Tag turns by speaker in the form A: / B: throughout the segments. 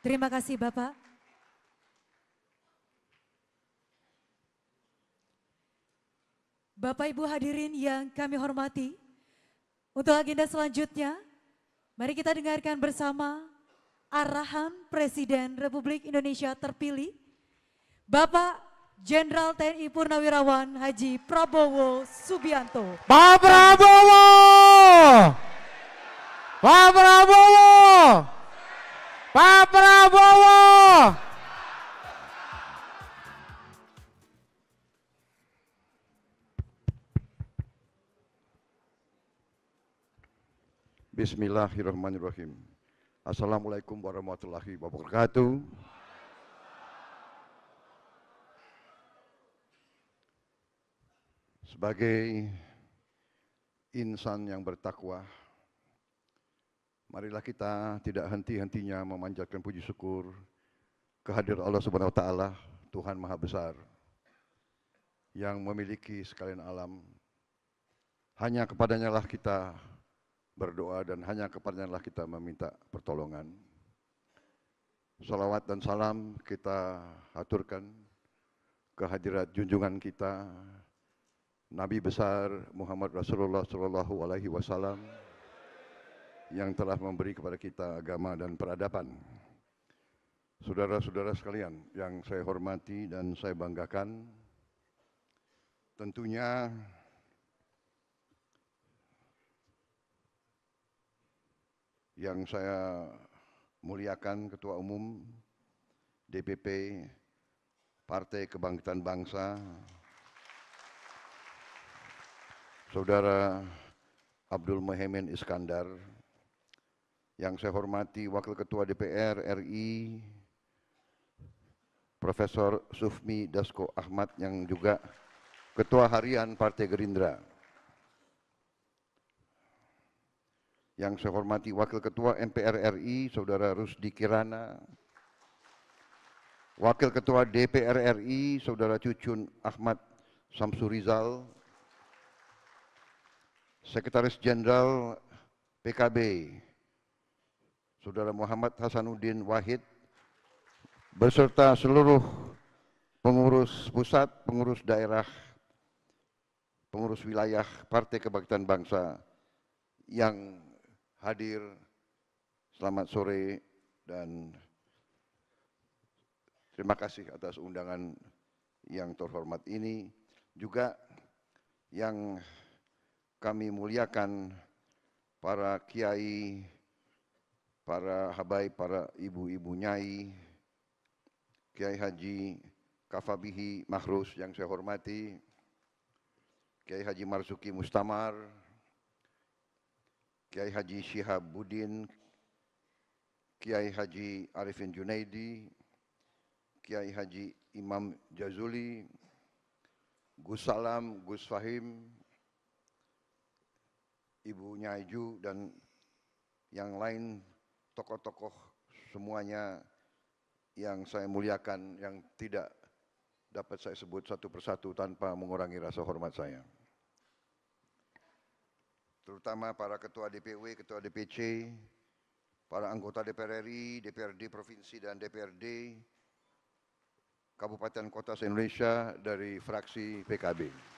A: Terima kasih Bapak. Bapak Ibu hadirin yang kami hormati, untuk agenda selanjutnya, mari kita dengarkan bersama arahan Presiden Republik Indonesia terpilih, Bapak Jenderal TNI Purnawirawan Haji Prabowo Subianto.
B: Pak Prabowo! Pak Prabowo! Pak Prabowo!
C: Bismillahirrahmanirrahim. Assalamualaikum warahmatullahi wabarakatuh. Sebagai insan yang bertakwa, marilah kita tidak henti-hentinya memanjatkan puji syukur kehadirat Allah Subhanahu wa taala, Tuhan Maha Besar yang memiliki sekalian alam. Hanya kepadanya lah kita berdoa dan hanya kepadanya lah kita meminta pertolongan. Salawat dan salam kita aturkan kehadirat junjungan kita Nabi besar Muhammad Rasulullah Shallallahu Alaihi Wasallam yang telah memberi kepada kita agama dan peradaban. Saudara-saudara sekalian yang saya hormati dan saya banggakan, tentunya yang saya muliakan Ketua Umum DPP Partai Kebangkitan Bangsa, Saudara Abdul Muhaimin Iskandar, yang saya hormati Wakil Ketua DPR RI, Profesor Sufmi Dasko Ahmad yang juga Ketua Harian Partai Gerindra, yang saya hormati Wakil Ketua MPR RI, Saudara Rusdi Kirana, Wakil Ketua DPR RI, Saudara Cucun Ahmad Samsurizal, Sekretaris Jenderal PKB, Saudara Muhammad Hasanuddin Wahid, beserta seluruh pengurus pusat, pengurus daerah, pengurus wilayah Partai Kebangkitan Bangsa yang hadir, selamat sore dan terima kasih atas undangan yang terhormat ini. Juga yang kami muliakan para kiai, para habaib, para ibu-ibu nyai, Kiai Haji Kafabihi Mahrus yang saya hormati, Kiai Haji Marzuki Mustamar, Kiai Haji Syihabuddin, Kiai Haji Arifin Junaidi, Kiai Haji Imam Jazuli, Gus Salam, Gus Fahim, Ibu Nyaiju dan yang lain tokoh-tokoh semuanya yang saya muliakan, yang tidak dapat saya sebut satu persatu tanpa mengurangi rasa hormat saya. Terutama para ketua DPW, ketua DPC, para anggota DPR RI, DPRD Provinsi dan DPRD Kabupaten Kota se-Indonesia dari fraksi PKB.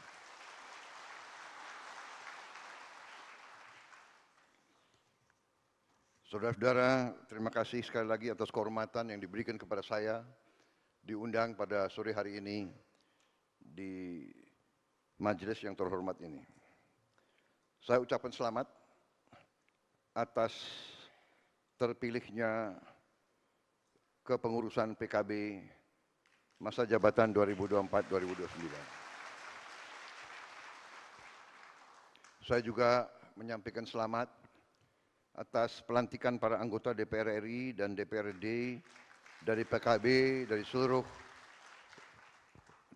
C: Saudara-saudara, terima kasih sekali lagi atas kehormatan yang diberikan kepada saya diundang pada sore hari ini di majelis yang terhormat ini. Saya ucapkan selamat atas terpilihnya kepengurusan PKB masa jabatan 2024-2029. Saya juga menyampaikan selamat atas pelantikan para anggota DPR RI dan DPRD dari PKB, dari seluruh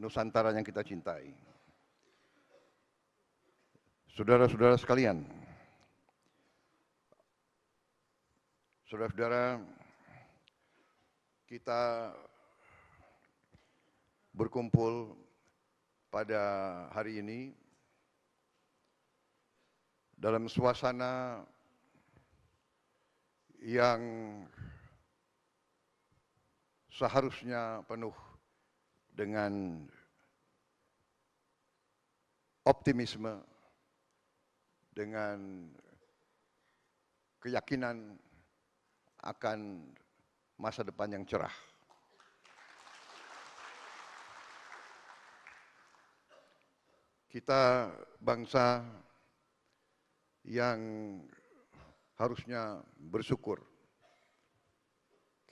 C: Nusantara yang kita cintai. Saudara-saudara sekalian, saudara-saudara, kita berkumpul pada hari ini dalam suasana yang seharusnya penuh dengan optimisme, dengan keyakinan akan masa depan yang cerah. Kita bangsa yang harusnya bersyukur.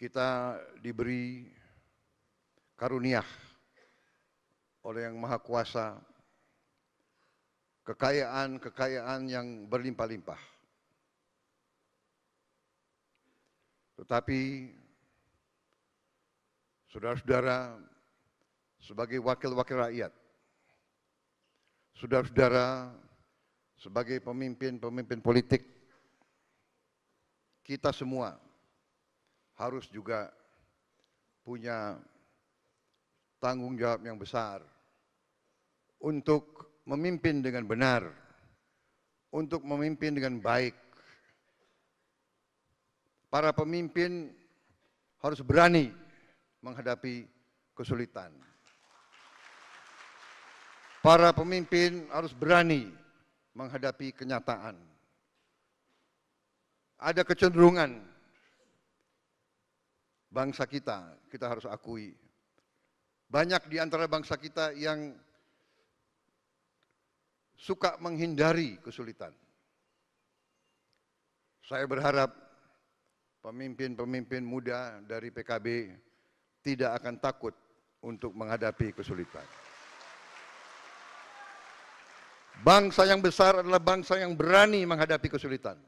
C: Kita diberi karunia oleh Yang Maha Kuasa, kekayaan yang berlimpah-limpah. Tetapi, saudara-saudara, sebagai wakil-wakil rakyat, saudara-saudara, sebagai pemimpin-pemimpin politik, kita semua harus juga punya tanggung jawab yang besar untuk memimpin dengan benar, untuk memimpin dengan baik. Para pemimpin harus berani menghadapi kesulitan. Para pemimpin harus berani menghadapi kenyataan. Ada kecenderungan bangsa kita harus akui. Banyak di antara bangsa kita yang suka menghindari kesulitan. Saya berharap pemimpin-pemimpin muda dari PKB tidak akan takut untuk menghadapi kesulitan. Bangsa yang besar adalah bangsa yang berani menghadapi kesulitan.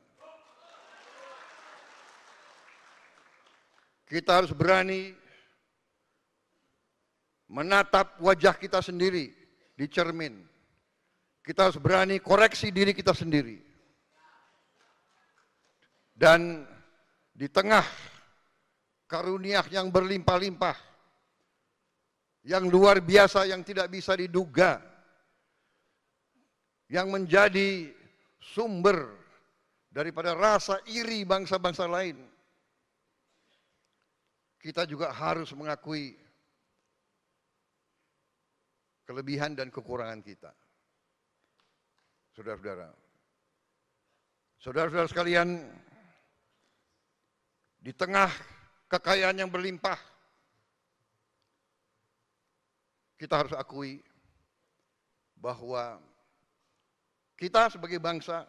C: Kita harus berani menatap wajah kita sendiri di cermin. Kita harus berani koreksi diri kita sendiri. Dan di tengah karunia yang berlimpah-limpah, yang luar biasa, yang tidak bisa diduga, yang menjadi sumber daripada rasa iri bangsa-bangsa lain, kita juga harus mengakui kelebihan dan kekurangan kita. Saudara-saudara, saudara-saudara sekalian, di tengah kekayaan yang berlimpah, kita harus akui bahwa kita sebagai bangsa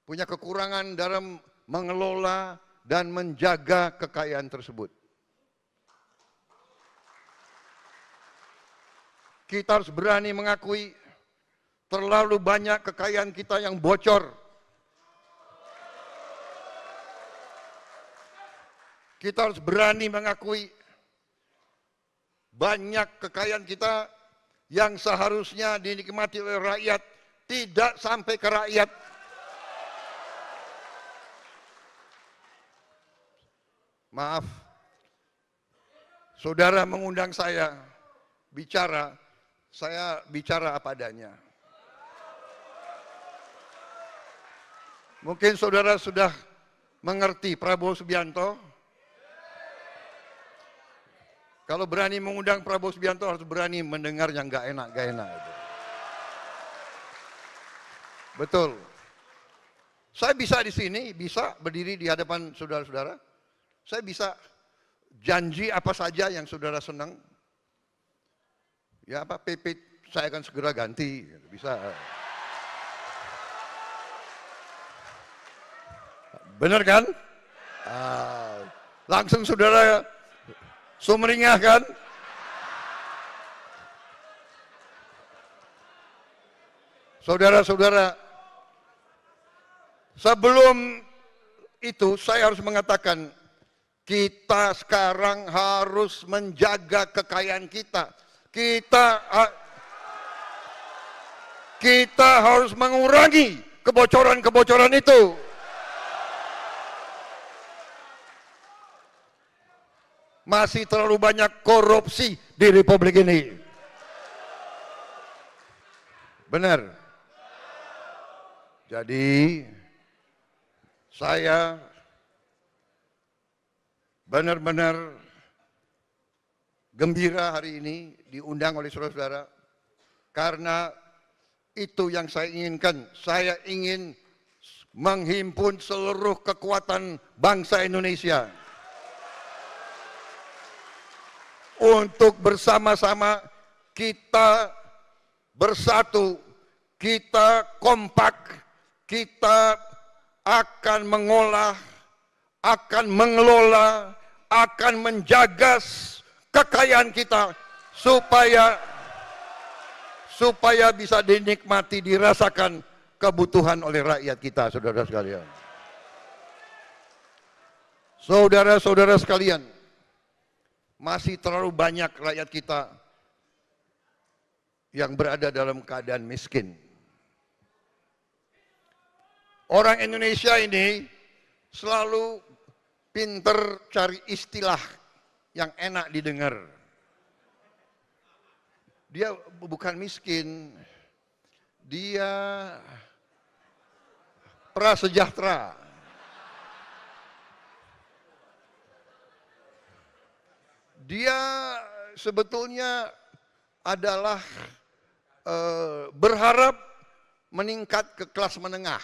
C: punya kekurangan dalam mengelola dan menjaga kekayaan tersebut. Kita harus berani mengakui terlalu banyak kekayaan kita yang bocor. Kita harus berani mengakui banyak kekayaan kita yang seharusnya dinikmati oleh rakyat tidak sampai ke rakyat. Maaf, saudara mengundang saya bicara apa adanya. Mungkin saudara sudah mengerti Prabowo Subianto. Kalau berani mengundang Prabowo Subianto harus berani mendengar yang gak enak. Betul. Saya bisa di sini, bisa berdiri di hadapan saudara-saudara. Saya bisa janji apa saja yang saudara senang. Ya apa PP saya akan segera ganti, bisa. Benar kan? Langsung saudara sumringah kan? Saudara-saudara, sebelum itu saya harus mengatakan kita sekarang harus menjaga kekayaan kita. Kita harus mengurangi kebocoran-kebocoran itu. Masih terlalu banyak korupsi di Republik ini. Benar. Jadi saya benar-benar gembira hari ini diundang oleh saudara-saudara, karena itu yang saya inginkan. Saya ingin menghimpun seluruh kekuatan bangsa Indonesia untuk bersama-sama kita bersatu, kita kompak, kita akan mengolah, akan mengelola, akan menjaga kekayaan kita supaya bisa dinikmati, dirasakan kebutuhan oleh rakyat kita, saudara sekalian. Saudara-saudara sekalian, masih terlalu banyak rakyat kita yang berada dalam keadaan miskin. Orang Indonesia ini selalu pinter cari istilah yang enak didengar. Dia bukan miskin, dia prasejahtera. Dia sebetulnya adalah berharap meningkat ke kelas menengah.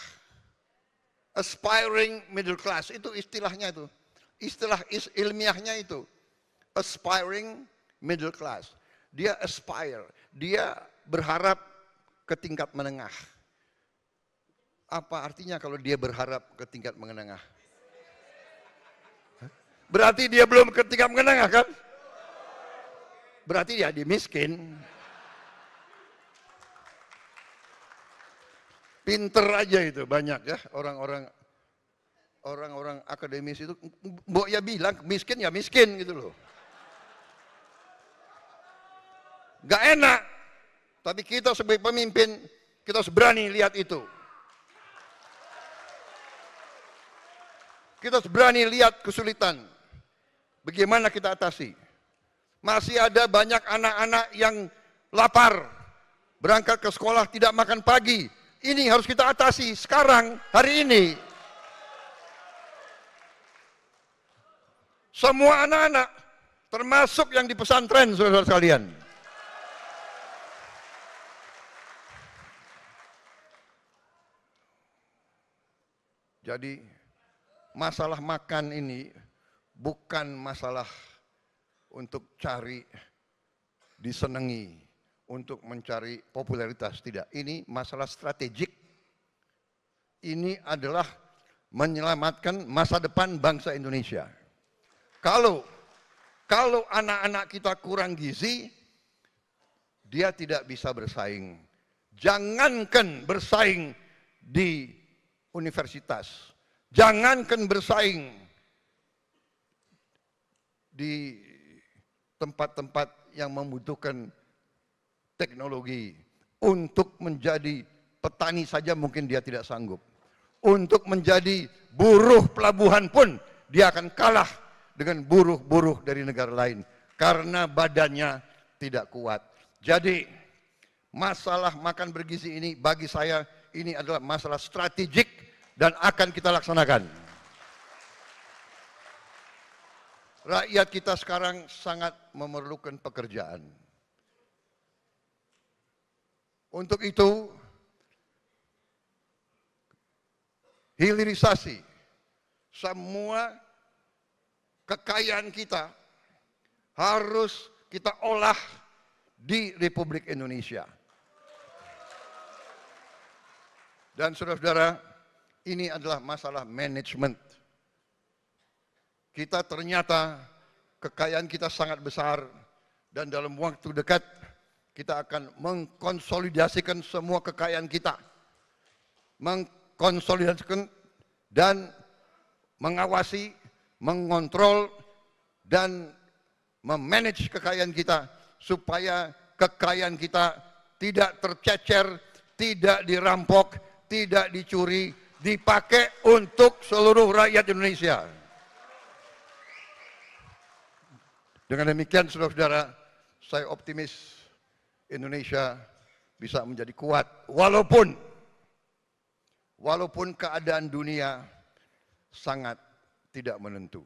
C: Aspiring middle class, itu istilahnya itu. Istilah ilmiahnya itu. Aspiring middle class. Dia aspire, dia berharap ke tingkat menengah. Apa artinya kalau dia berharap ke tingkat menengah? Berarti dia belum ke tingkat menengah kan? Berarti dia miskin. Pinter aja itu banyak ya orang-orang akademis itu. Mbok ya bilang miskin ya miskin gitu loh. Gak enak, tapi kita sebagai pemimpin, kita harus berani lihat itu. Kita harus berani lihat kesulitan. Bagaimana kita atasi. Masih ada banyak anak-anak yang lapar, berangkat ke sekolah tidak makan pagi. Ini harus kita atasi sekarang, hari ini. Semua anak-anak, termasuk yang di pesantren, saudara sekalian. Jadi masalah makan ini bukan masalah untuk cari disenangi, untuk mencari popularitas, tidak. Ini masalah strategik. Ini adalah menyelamatkan masa depan bangsa Indonesia. Kalau anak-anak kita kurang gizi, dia tidak bisa bersaing. Jangankan bersaing di universitas, jangankan bersaing di tempat-tempat yang membutuhkan teknologi. Untuk menjadi petani saja mungkin dia tidak sanggup. Untuk menjadi buruh pelabuhan pun dia akan kalah dengan buruh-buruh dari negara lain karena badannya tidak kuat. Jadi masalah makan bergizi ini bagi saya ini adalah masalah strategik dan akan kita laksanakan. Rakyat kita sekarang sangat memerlukan pekerjaan. Untuk itu, hilirisasi semua kekayaan kita harus kita olah di Republik Indonesia. Dan saudara-saudara, ini adalah masalah manajemen. Kita ternyata kekayaan kita sangat besar dan dalam waktu dekat kita akan mengkonsolidasikan semua kekayaan kita. Mengkonsolidasikan dan mengawasi, mengontrol dan memanage kekayaan kita supaya kekayaan kita tidak tercecer, tidak dirampok, tidak dicuri, dipakai untuk seluruh rakyat Indonesia. Dengan demikian, saudara-saudara, saya optimis Indonesia bisa menjadi kuat. Walaupun keadaan dunia sangat tidak menentu.